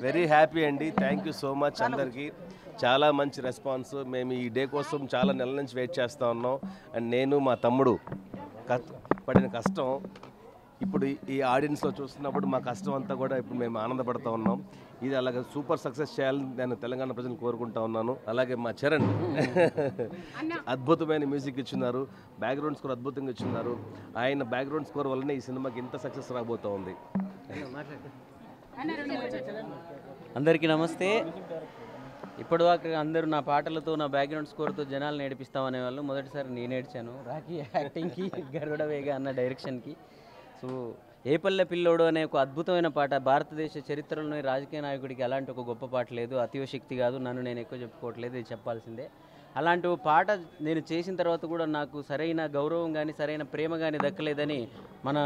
Very happy అండి. Thank you so much అందరికీ. చాలా మంచి రెస్పాన్స్. మేము ఈ డే కోసం చాలా నెలల నుంచి వెయిట్ చేస్తూ ఉన్నాం. అండ్ నేను మా తమ్ముడు పడిన కష్టం ఇప్పుడు ఈ ఆడియన్స్లో చూస్తున్నప్పుడు మా కష్టం అంతా కూడా ఇప్పుడు మేము ఆనందపడుతూ ఉన్నాం. ఇది అలాగే సూపర్ సక్సెస్ చేయాలని నేను తెలంగాణ ప్రజలను కోరుకుంటా ఉన్నాను. అలాగే మా చరణ్ అద్భుతమైన మ్యూజిక్ ఇచ్చినారు, బ్యాక్గ్రౌండ్ స్కోర్ అద్భుతంగా ఇచ్చినారు. ఆయన బ్యాక్గ్రౌండ్ స్కోర్ వల్లనే ఈ సినిమాకి ఇంత సక్సెస్ రాబోతూ ఉంది. అందరికీ నమస్తే. ఇప్పటిదాకా అందరూ నా పాటలతో నా బ్యాక్గ్రౌండ్ స్కోర్తో జనాలు నేర్పిస్తామనే వాళ్ళు. మొదటిసారి నేను ఏడ్చాను రాఖీ యాక్టింగ్కి, గరుడ వేగ అన్న డైరెక్షన్కి. సో ఏ పల్లె పిల్లోడు అనే ఒక అద్భుతమైన పాట, భారతదేశ చరిత్రలోని రాజకీయ నాయకుడికి అలాంటి ఒక గొప్ప పాట లేదు. అతిశక్తి కాదు, నన్ను నేను ఎక్కువ చెప్పుకోవట్లేదు, ఇది చెప్పాల్సిందే. అలాంటి ఒక పాట నేను చేసిన తర్వాత కూడా నాకు సరైన గౌరవం కానీ సరైన ప్రేమ కానీ దక్కలేదని మన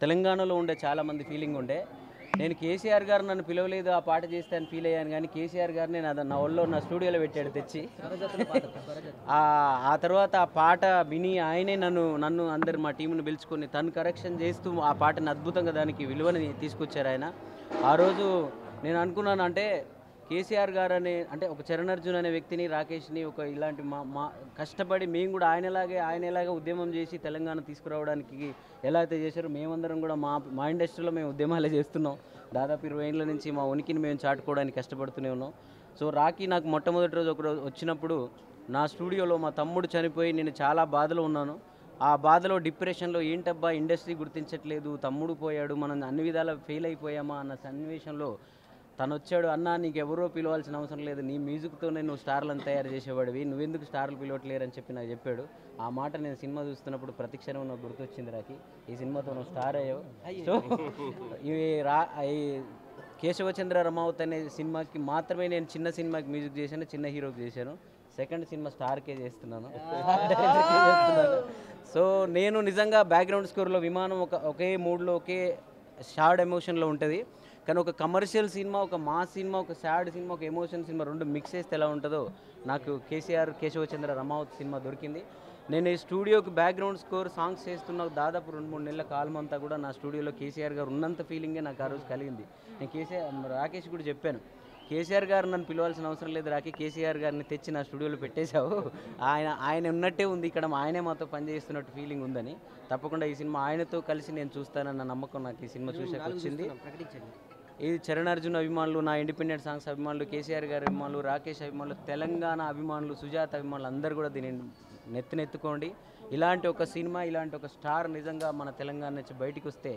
తెలంగాణలో ఉండే చాలామంది ఫీలింగ్ ఉండే. నేను కేసీఆర్ గారు నన్ను పిలవలేదు ఆ పాట చేస్తే అని ఫీల్ అయ్యాను, కానీ కేసీఆర్ గారిని నా ఒళ్ళో నా స్టూడియోలో పెట్టాడు తెచ్చి. ఆ తర్వాత ఆ పాట విని ఆయనే నన్ను అందరు మా టీంను పిలుచుకొని తను కరెక్షన్ చేస్తూ ఆ పాటని అద్భుతంగా దానికి విలువని తీసుకొచ్చారు ఆయన. ఆ రోజు నేను అనుకున్నాను, అంటే కేసీఆర్ గారు అంటే ఒక చరణార్జున్ అనే వ్యక్తిని, రాకేష్ని ఒక ఇలాంటి మా కష్టపడి మేము కూడా ఆయన ఉద్యమం చేసి తెలంగాణ తీసుకురావడానికి ఎలా అయితే చేశారో మేమందరం కూడా మా ఇండస్ట్రీలో మేము ఉద్యమాలే చేస్తున్నాం. దాదాపు 20 ఏళ్ళ నుంచి మా ఉనికిని మేము చాటుకోవడానికి కష్టపడుతూనే ఉన్నాం. సో రాఖీ నాకు మొట్టమొదటి రోజు ఒకరోజు వచ్చినప్పుడు నా స్టూడియోలో మా తమ్ముడు చనిపోయి నేను చాలా బాధలో ఉన్నాను. ఆ బాధలో డిప్రెషన్లో ఏంటబ్బా ఇండస్ట్రీ గుర్తించట్లేదు, తమ్ముడు పోయాడు, మనం అన్ని విధాలా ఫెయిల్ అయిపోయామా అన్న సన్నివేశంలో తను వచ్చాడు. అన్న నీకు ఎవరో పిలవాల్సిన అవసరం లేదు, నీ మ్యూజిక్తోనే నువ్వు స్టార్లను తయారు చేసేవాడివి, నువ్వెందుకు స్టార్లు పిలవట్లేరని చెప్పి నాకు చెప్పాడు. ఆ మాట నేను సినిమా చూస్తున్నప్పుడు ప్రతిక్షణం నాకు గుర్తొచ్చింది రాకి. ఈ సినిమాతో నువ్వు స్టార్ అయ్యావు. సో ఈ కేశవచంద్ర రమావత్ అనే సినిమాకి మాత్రమే నేను చిన్న సినిమాకి మ్యూజిక్ చేశాను, చిన్న హీరోకి చేశాను. సెకండ్ సినిమా స్టార్కే చేస్తున్నాను. సో నేను నిజంగా బ్యాక్గ్రౌండ్ స్కోర్లో విమానం ఒకే మూడ్లో ఒకే షార్డ్ ఎమోషన్లో ఉంటుంది. కానీ ఒక కమర్షియల్ సినిమా, ఒక మాస్ సినిమా, ఒక సాడ్ సినిమా, ఒక ఎమోషన్ సినిమా రెండు మిక్స్ చేస్తే ఎలా ఉంటుందో నాకు కేశవచంద్ర రమావత్ సినిమా దొరికింది. నేను ఈ స్టూడియోకి బ్యాక్గ్రౌండ్ స్కోర్ సాంగ్స్ చేస్తున్న దాదాపు 2-3 నెలల కాలం అంతా కూడా నా స్టూడియోలో కేసీఆర్ గారు ఉన్నంత ఫీలింగే నాకు ఆ రోజు కలిగింది. నేను రాకేష్ కూడా చెప్పాను, కేసీఆర్ గారు నన్ను పిలవాల్సిన అవసరం లేదు రాకి, కేసీఆర్ గారిని తెచ్చి నా స్టూడియోలో పెట్టేశావు, ఆయన ఉన్నట్టే ఉంది ఇక్కడ, ఆయనే మాతో పనిచేస్తున్నట్టు ఫీలింగ్ ఉందని. తప్పకుండా ఈ సినిమా ఆయనతో కలిసి నేను చూస్తానన్న నమ్మకం నాకు ఈ సినిమా చూసాక వచ్చింది. ఇది చరణార్జున్ అభిమానులు, నా ఇండిపెండెంట్ సాంగ్స్ అభిమానులు, కేసీఆర్ గారి అభిమానులు, రాకేష్ అభిమానులు, తెలంగాణ అభిమానులు, సుజాత అభిమానులు అందరూ కూడా దీన్ని నెత్తినెత్తుకోండి. ఇలాంటి ఒక సినిమా, ఇలాంటి ఒక స్టార్ నిజంగా మన తెలంగాణ నుంచి బయటికి వస్తే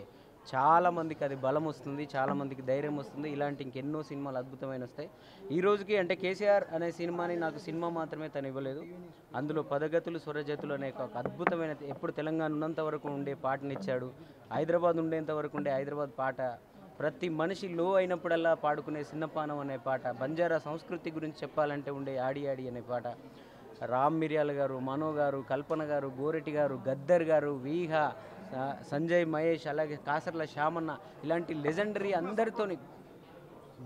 చాలామందికి అది బలం వస్తుంది, చాలామందికి ధైర్యం వస్తుంది. ఇలాంటి ఇంకెన్నో సినిమాలు అద్భుతమైన వస్తాయి. ఈ రోజుకి అంటే కేసీఆర్ అనే సినిమాని నాకు సినిమా మాత్రమే తను ఇవ్వలేదు, అందులో పదగతులు స్వరజతులు అనే ఒక అద్భుతమైన ఎప్పుడు తెలంగాణ ఉన్నంత వరకు ఉండే పాటనిచ్చాడు. హైదరాబాద్ ఉండేంత వరకు ఉండే హైదరాబాద్ పాట, ప్రతి మనిషి లో అయినప్పుడల్లా పాడుకునే సిన్నపానం అనే పాట, బంజారా సంస్కృతి గురించి చెప్పాలంటే ఉండే ఆడి ఆడి అనే పాట, రామ్ మిర్యాల గారు, మనో గారు, కల్పన గారు, గోరెటి గారు, గద్దర్ గారు, వీహ, సంజయ్ మహేష్, అలాగే కాసర్ల శ్యామన్న, ఇలాంటి లెజెండరీ అందరితోని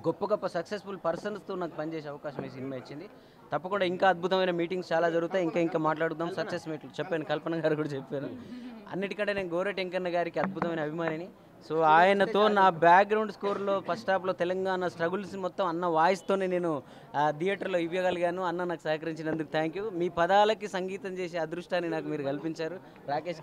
గొప్ప సక్సెస్ఫుల్ పర్సన్స్తో నాకు పనిచేసే అవకాశం ఈ సినిమా ఇచ్చింది. తప్పకుండా ఇంకా అద్భుతమైన మీటింగ్స్ చాలా జరుగుతాయి, ఇంకా మాట్లాడుదాం. సక్సెస్ మీట్లు చెప్పాను, కల్పన గారు కూడా చెప్పాను. అన్నిటికంటే నేను గోరెటి వెంకన్న గారికి అద్భుతమైన అభిమానిని. సో ఆయనతో నా బ్యాక్గ్రౌండ్ స్కోర్లో ఫస్ట్ హాఫ్లో తెలంగాణ స్ట్రగుల్స్ మొత్తం అన్న వాయిస్తోనే నేను థియేటర్లో ఇవ్వగలిగాను. అన్న నాకు సహకరించినందుకు థ్యాంక్ యూ. మీ పదాలకి సంగీతం చేసే అదృష్టాన్ని నాకు మీరు కల్పించారు. రాకేష్